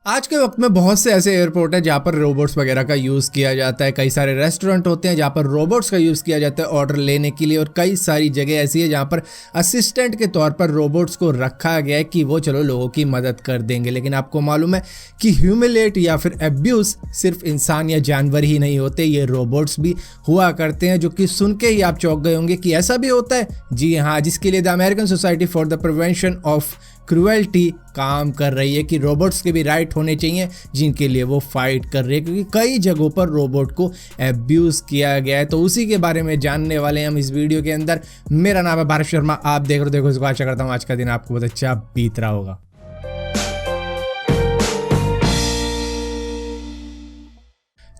आज के वक्त में बहुत से ऐसे एयरपोर्ट है जहाँ पर रोबोट्स वगैरह का यूज़ किया जाता है। कई सारे रेस्टोरेंट होते हैं जहाँ पर रोबोट्स का यूज़ किया जाता है ऑर्डर लेने के लिए, और कई सारी जगह ऐसी है जहाँ पर असिस्टेंट के तौर पर रोबोट्स को रखा गया है कि वो चलो लोगों की मदद कर देंगे। लेकिन आपको मालूम है कि ह्यूमिलेट या फिर एब्यूज़ सिर्फ इंसान या जानवर ही नहीं होते, ये रोबोट्स भी हुआ करते हैं, जो कि सुन के ही आप चौंक गए होंगे कि ऐसा भी होता है। जी हाँ, जिसके लिए the American society for the prevention of cruelty काम कर रही है कि रोबोट्स के भी राइट होने चाहिए, जिनके लिए वो फाइट कर रही है, क्योंकि कई जगहों पर रोबोट को एब्यूज़ किया गया है। तो उसी के बारे में जानने वाले हैं हम इस वीडियो के अंदर। मेरा नाम है भारत शर्मा, आप देख रहे हो इसको। आशा करता हूँ आज का दिन आपको बहुत अच्छा बीत रहा होगा।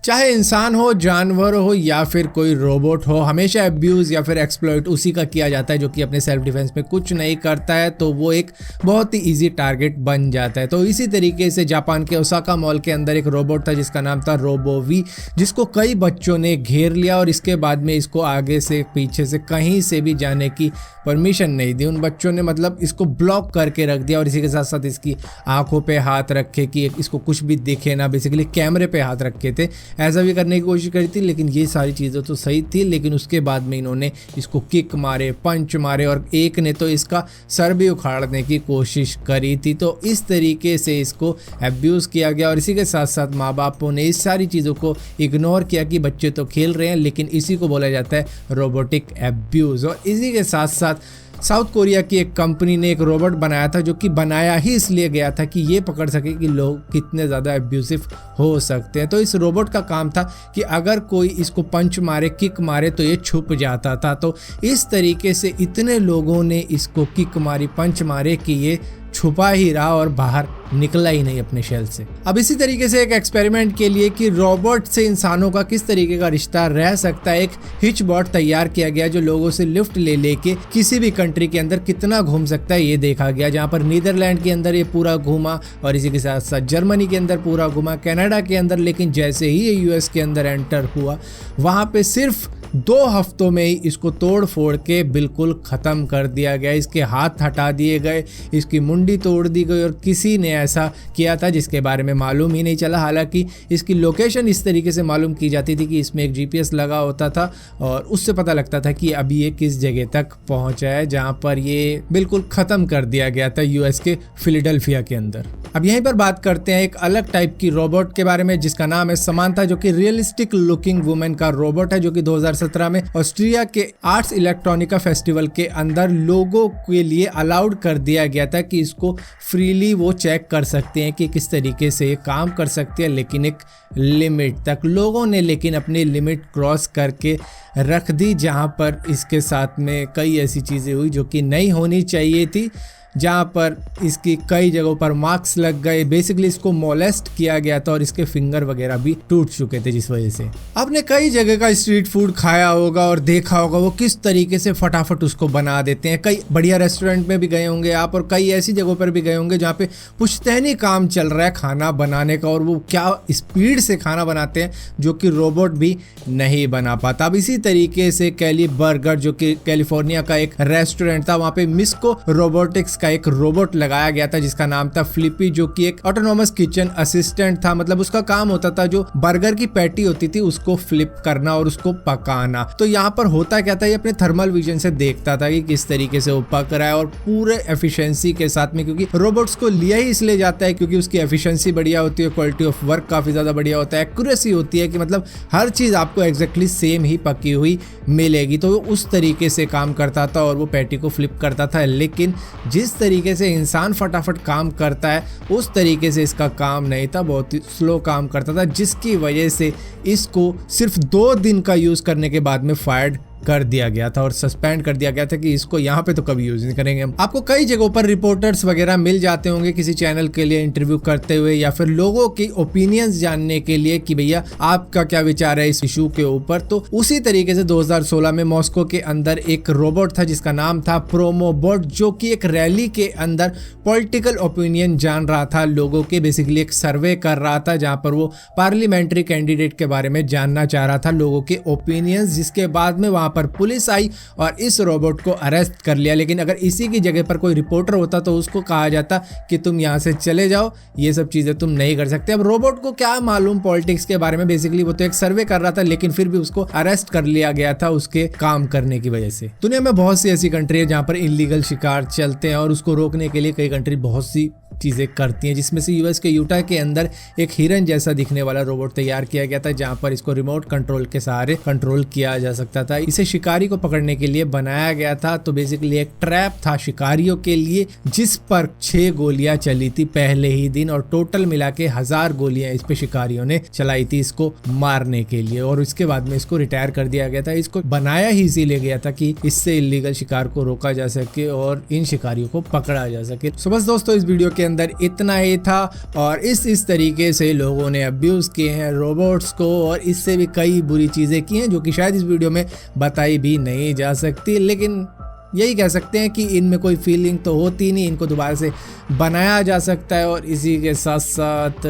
चाहे इंसान हो, जानवर हो या फिर कोई रोबोट हो, हमेशा एब्यूज़ या फिर एक्सप्लॉइट उसी का किया जाता है जो कि अपने सेल्फ डिफेंस में कुछ नहीं करता है, तो वो एक बहुत ही इजी टारगेट बन जाता है। तो इसी तरीके से जापान के ओसाका मॉल के अंदर एक रोबोट था जिसका नाम था रोबोवी, जिसको कई बच्चों ने घेर लिया और इसके बाद में इसको आगे से पीछे से कहीं से भी जाने की परमिशन नहीं दी। उन बच्चों ने मतलब इसको ब्लॉक करके रख दिया और इसी के साथ साथ इसकी आंखों पे हाथ रखे कि इसको कुछ भी दिखे ना, बेसिकली कैमरे पे हाथ रखे थे। ऐसा भी करने की कोशिश करी थी, लेकिन ये सारी चीज़ें तो सही थी, लेकिन उसके बाद में इन्होंने इसको किक मारे, पंच मारे और एक ने तो इसका सर भी उखाड़ने की कोशिश करी थी। तो इस तरीके से इसको एब्यूज़ किया गया और इसी के साथ साथ माँ बापों ने इस सारी चीज़ों को इग्नोर किया कि बच्चे तो खेल रहे हैं, लेकिन इसी को बोला जाता है रोबोटिक एब्यूज़। और इसी के साथ साथ साउथ कोरिया की एक कंपनी ने एक रोबोट बनाया था, जो कि बनाया ही इसलिए गया था कि ये पकड़ सके कि लोग कितने ज़्यादा एब्यूसिव हो सकते हैं। तो इस रोबोट का काम था कि अगर कोई इसको पंच मारे, किक मारे, तो ये छुप जाता था। तो इस तरीके से इतने लोगों ने इसको किक मारी, पंच मारे कि ये छुपा ही रहा और बाहर निकला ही नहीं अपने शेल से। अब इसी तरीके से एक एक्सपेरिमेंट के लिए कि रोबोट से इंसानों का किस तरीके का रिश्ता रह सकता है, एक हिचबॉट तैयार किया गया जो लोगों से लिफ्ट ले लेके किसी भी कंट्री के अंदर कितना घूम सकता है ये देखा गया। जहाँ पर नीदरलैंड के अंदर ये पूरा घूमा और इसी के साथ साथ जर्मनी के अंदर पूरा घूमा, कनाडा के अंदर, लेकिन जैसे ही ये यूएस के अंदर एंटर हुआ, वहाँ पे सिर्फ 2 हफ्तों में ही इसको तोड़ फोड़ के बिल्कुल ख़त्म कर दिया गया। इसके हाथ हटा दिए गए, इसकी मुंडी तोड़ दी गई और किसी ने ऐसा किया था जिसके बारे में मालूम ही नहीं चला। हालांकि इसकी लोकेशन इस तरीके से मालूम की जाती थी कि इसमें एक जीपीएस लगा होता था और उससे पता लगता था कि अभी ये किस जगह तक पहुंचा है, जहां पर ये बिल्कुल ख़त्म कर दिया गया था यूएस के फिलाडेल्फिया के अंदर। अब यहीं पर बात करते हैं एक अलग टाइप की रोबोट के बारे में जिसका नाम है समांथा, जो कि रियलिस्टिक लुकिंग वुमेन का रोबोट है, जो कि 2017 में ऑस्ट्रिया के आर्ट्स इलेक्ट्रॉनिका फेस्टिवल के अंदर लोगों के लिए अलाउड कर दिया गया था कि इसको फ्रीली वो चेक कर सकते हैं कि किस तरीके से काम कर सकते हैं, लेकिन एक लिमिट तक। लोगों ने लेकिन अपनी लिमिट क्रॉस करके रख दी, जहां पर इसके साथ में कई ऐसी चीज़ें हुई जो कि नहीं होनी चाहिए थी, जहाँ पर इसकी कई जगहों पर मार्क्स लग गए। बेसिकली इसको मोलेस्ट किया गया था और इसके फिंगर वगैरह भी टूट चुके थे, जिस वजह से आपने कई जगह का स्ट्रीट फूड खाया होगा और देखा होगा वो किस तरीके से फटाफट उसको बना देते हैं। कई बढ़िया रेस्टोरेंट में भी गए होंगे आप और कई ऐसी जगहों पर भी गए होंगे जहाँ पे पुश्तैनी काम चल रहा है खाना बनाने का, और वो क्या स्पीड से खाना बनाते हैं जो कि रोबोट भी नहीं बना पाता। अब इसी तरीके से कैली बर्गर, जो कि कैलिफोर्निया का एक रेस्टोरेंट था, वहाँ पे मिस्को रोबोटिक्स का एक रोबोट लगाया गया था जिसका नाम था फ्लिपी, जो कि एक ऑटोनोमस किचन असिस्टेंट था। मतलब उसका काम होता था जो बर्गर की पैटी होती थी उसको फ्लिप करना और उसको पकाना। तो यहाँ पर होता क्या था, ये अपने थर्मल विजन से देखता था कि किस तरीके से वो पक रहा है और पूरे एफिशिएंसी के साथ में, क्योंकि रोबोट्स को लिया ही इसलिए जाता है क्योंकि उसकी एफिशिएंसी बढ़िया होती है, क्वालिटी ऑफ वर्क काफी ज्यादा बढ़िया होता है, एक्यूरेसी होती है कि मतलब हर चीज आपको एग्जैक्टली सेम ही पकी हुई मिलेगी। तो उस तरीके से काम करता था और वो पैटी को फ्लिप करता था। लेकिन जिस तरीके से इंसान फटाफट काम करता है उस तरीके से इसका काम नहीं था, बहुत ही स्लो काम करता था, जिसकी वजह से इसको सिर्फ 2 दिन का यूज करने के बाद में फायर्ड कर दिया गया था और सस्पेंड कर दिया गया था कि इसको यहाँ पे तो कभी यूज नहीं करेंगे हम। आपको कई जगहों पर रिपोर्टर्स वगैरह मिल जाते होंगे किसी चैनल के लिए इंटरव्यू करते हुए या फिर लोगों की ओपिनियंस जानने के लिए कि भैया आपका क्या विचार है इस इशू के ऊपर। तो उसी तरीके से 2016 में मॉस्को के अंदर एक रोबोट था जिसका नाम था प्रोमोबोट, जो कि एक रैली के अंदर पॉलिटिकल ओपिनियन जान रहा था लोगों के। बेसिकली एक सर्वे कर रहा था जहां पर वो पार्लियामेंट्री कैंडिडेट के बारे में जानना चाह रहा था लोगों के ओपिनियंस, जिसके बाद में वहां वहां पर पुलिस आई और इस रोबोट को अरेस्ट कर लिया। लेकिन अगर इसी की जगह पर कोई रिपोर्टर होता तो उसको कहा जाता कि तुम यहाँ से चले जाओ, ये सब चीजें तुम नहीं कर सकते। अब रोबोट को क्या मालूम पॉलिटिक्स के बारे में, बेसिकली वो तो एक सर्वे कर रहा था, लेकिन फिर भी उसको अरेस्ट कर लिया गया था उसके काम करने की वजह से। दुनिया में बहुत सी ऐसी कंट्री है जहाँ पर इलीगल शिकार चलते हैं और उसको रोकने के लिए कई कंट्री बहुत सी चीजें करती हैं, जिसमें से यूएस के यूटा के अंदर एक हिरन जैसा दिखने वाला रोबोट तैयार किया गया था, जहां पर इसको रिमोट कंट्रोल के सहारे कंट्रोल किया जा सकता था। इसे शिकारी को पकड़ने के लिए बनाया गया था। तो बेसिकली एक ट्रैप था शिकारियों के लिए, जिस पर 6 गोलियां चली थी पहले ही दिन, और टोटल मिला के 1000 गोलियां इस पे शिकारियों ने चलाई थी इसको मारने के लिए। और उसके बाद में इसको रिटायर कर दिया गया था। इसको बनाया ही इसीलिए गया था कि इससे इलीगल शिकार को रोका जा सके और इन शिकारियों को पकड़ा जा सके। तो बस दोस्तों, इस वीडियो के अंदर इतना ही था। और इस तरीके से लोगों ने अब्यूज किए हैं रोबोट्स को, और इससे भी कई बुरी चीजें की हैं जो कि शायद इस वीडियो में बताई भी नहीं जा सकती। लेकिन यही कह सकते हैं कि इनमें कोई फीलिंग तो होती नहीं, इनको दोबारा से बनाया जा सकता है और इसी के साथ साथ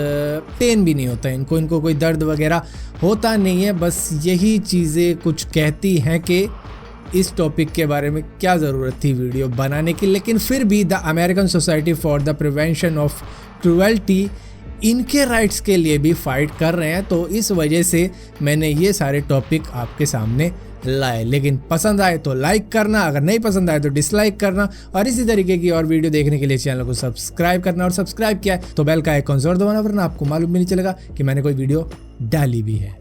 पेन भी नहीं होता इनको, इनको कोई दर्द वगैरह होता नहीं है। बस यही चीज़ें कुछ कहती हैं कि इस टॉपिक के बारे में क्या ज़रूरत थी वीडियो बनाने की। लेकिन फिर भी the American society for the prevention of cruelty इनके राइट्स के लिए भी फाइट कर रहे हैं, तो इस वजह से मैंने ये सारे टॉपिक आपके सामने लाए। लेकिन पसंद आए तो लाइक करना, अगर नहीं पसंद आए तो डिसलाइक करना, और इसी तरीके की और वीडियो देखने के लिए चैनल को सब्सक्राइब करना, और सब्सक्राइब किया है तो बेल का आइकॉन जरूर दबाना, वरना आपको मालूम भी नहीं चलेगा कि मैंने कोई वीडियो डाली भी है।